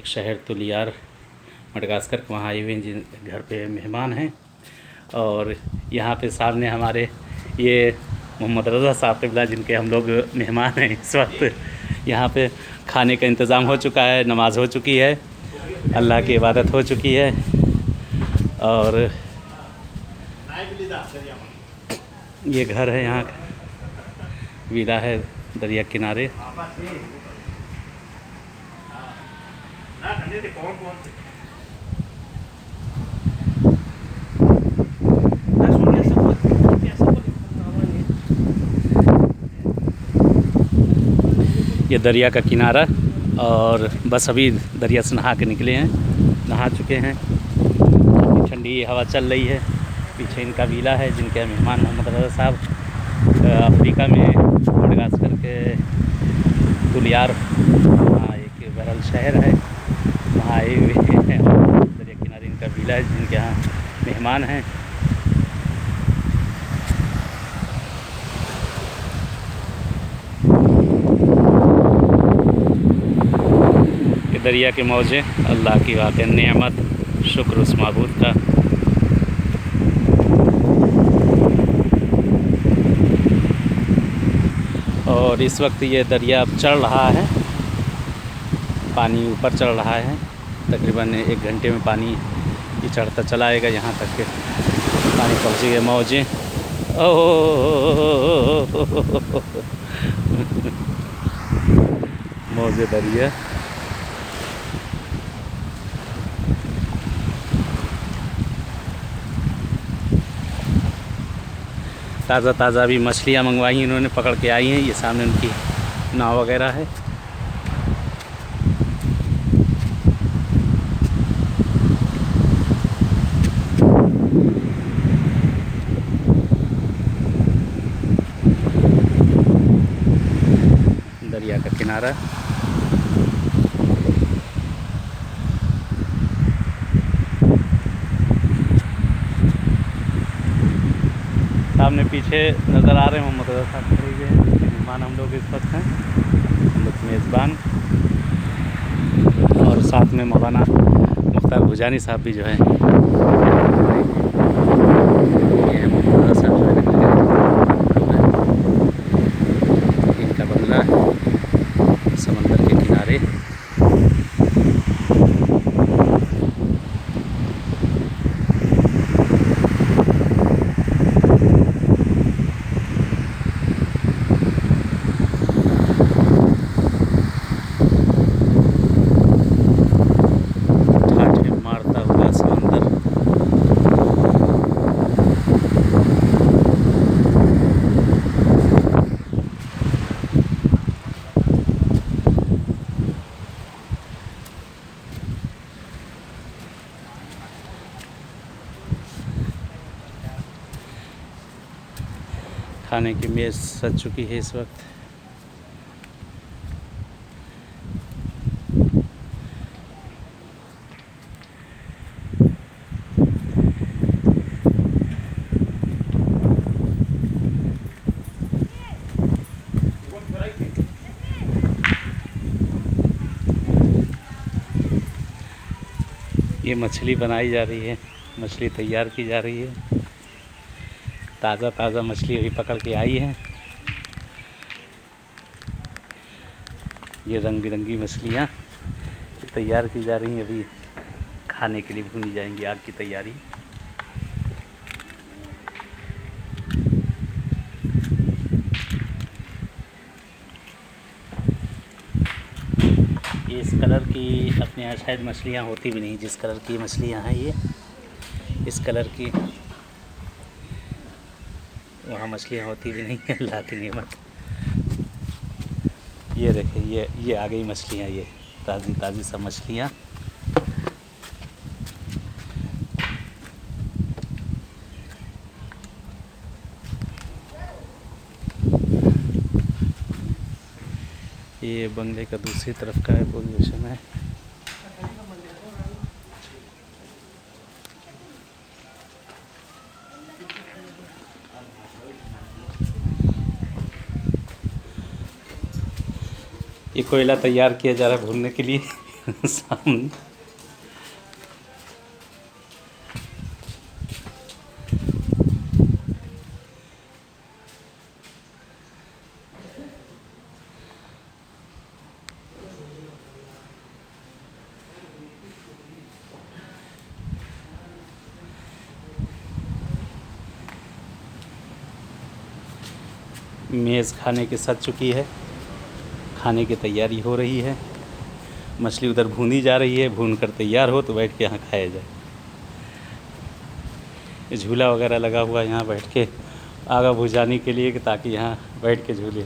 एक शहर तुलियार मडगास्कर वहाँ आए हुए हैं, जिन घर पे मेहमान हैं। और यहाँ पे सामने हमारे ये मोहम्मद रज़ा साहब क़िबला, जिनके हम लोग मेहमान हैं। इस वक्त यहाँ पे खाने का इंतज़ाम हो चुका है, नमाज़ हो चुकी है, अल्लाह की इबादत हो चुकी है। और ये घर है, यहाँ विला है दरिया किनारे। ये दरिया का किनारा, और बस अभी दरिया से नहा के निकले हैं, नहा चुके हैं। ठंडी हवा चल रही है। पीछे इनका विला है, जिनके मेहमान मोहम्मद रज़ा साहब अफ्रीका में मडगास्कर के तुलियार, वहाँ एक बहरहाल शहर है, वहाँ आए हुए हैं। दरिया किनारे इनका विला है, जिनके यहाँ मेहमान हैं। दरिया के मौजे अल्लाह की वाक़ई नेमत, शुक्र उस माबूद का। और इस वक्त ये दरिया अब चढ़ रहा है, पानी ऊपर चढ़ रहा है। तकरीबन 1 घंटे में पानी ये चढ़ता चला आएगा, यहाँ तक के पानी पहुँचेगा। मौजें मौजे दरिया। ताज़ा अभी मछलियाँ मंगवाई इन्होंने, पकड़ के आई हैं। ये सामने उनकी नाव वगैरह है। दरिया का किनारा। सामने पीछे नज़र आ रहे हैं मोहम्मद रज़ा साहब खड़े हुए हैं, मेहमान हम लोग इस वक्त हैं, हम लोग मेज़बान। और साथ में मौलाना मुख्तार भुजानी साहब भी जो है, ये मोहम्मद रज़ा साहब इनका बंगला समंदर के किनारे। खाने की मेज़ सज चुकी है इस वक्त। ये मछली बनाई जा रही है, मछली तैयार की जा रही है। ताज़ा मछली अभी पकड़ के आई है। ये रंग बिरंगी मछलियाँ तैयार की जा रही हैं, अभी खाने के लिए भूनी जाएंगी। आग की तैयारी। ये इस कलर की अपने यहाँ शायद मछलियाँ होती भी नहीं, जिस कलर की मछलियाँ हैं ये, इस कलर की वहाँ मछलियाँ होती भी नहीं है। अल्लाह की नेमत। ये देखिए, ये आ गई मछलियाँ, ये ताज़ी सब मछलियाँ। ये बंगले का दूसरी तरफ का है पोजीशन है। ये कोयला तैयार किया जा रहा है भूनने के लिए। सामने मेज़ खाने की सज चुकी है, खाने की तैयारी हो रही है। मछली उधर भूनी जा रही है, भून कर तैयार हो तो बैठ के यहाँ खाया जाए। झूला वगैरह लगा हुआ है यहाँ बैठ के आगा भुजाने के लिए, कि ताकि यहाँ बैठ के झूले।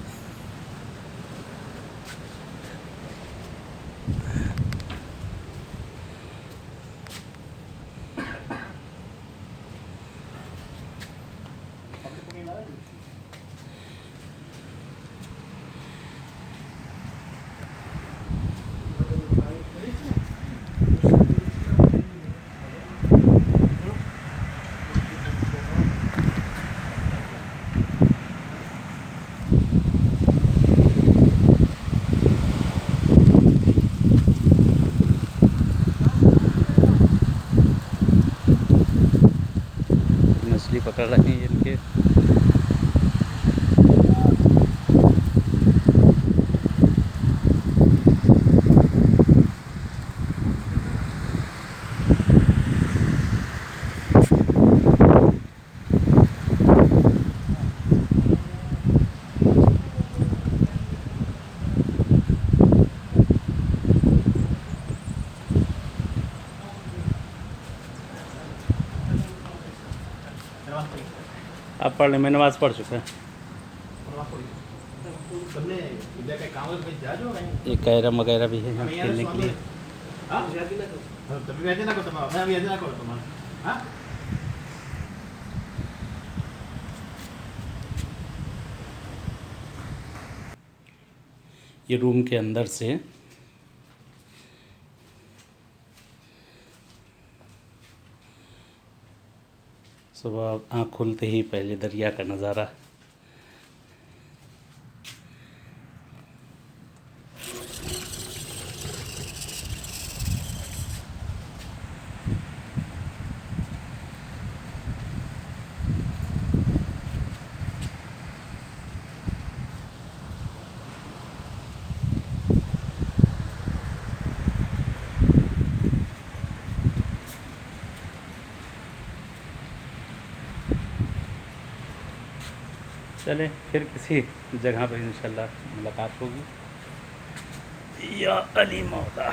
मछली पकड़ रहे हैं इनके। आप पढ़ लें, मैं नमाज़ पढ़ चुका है। ये कैरम वगैरह भी है यहाँ खेलने के लिए। ये रूम के अंदर से सुबह आँख खुलते ही पहले दरिया का नज़ारा। चलें फिर किसी जगह पर इंशाल्लाह मुलाकात होगी। या अली मौला।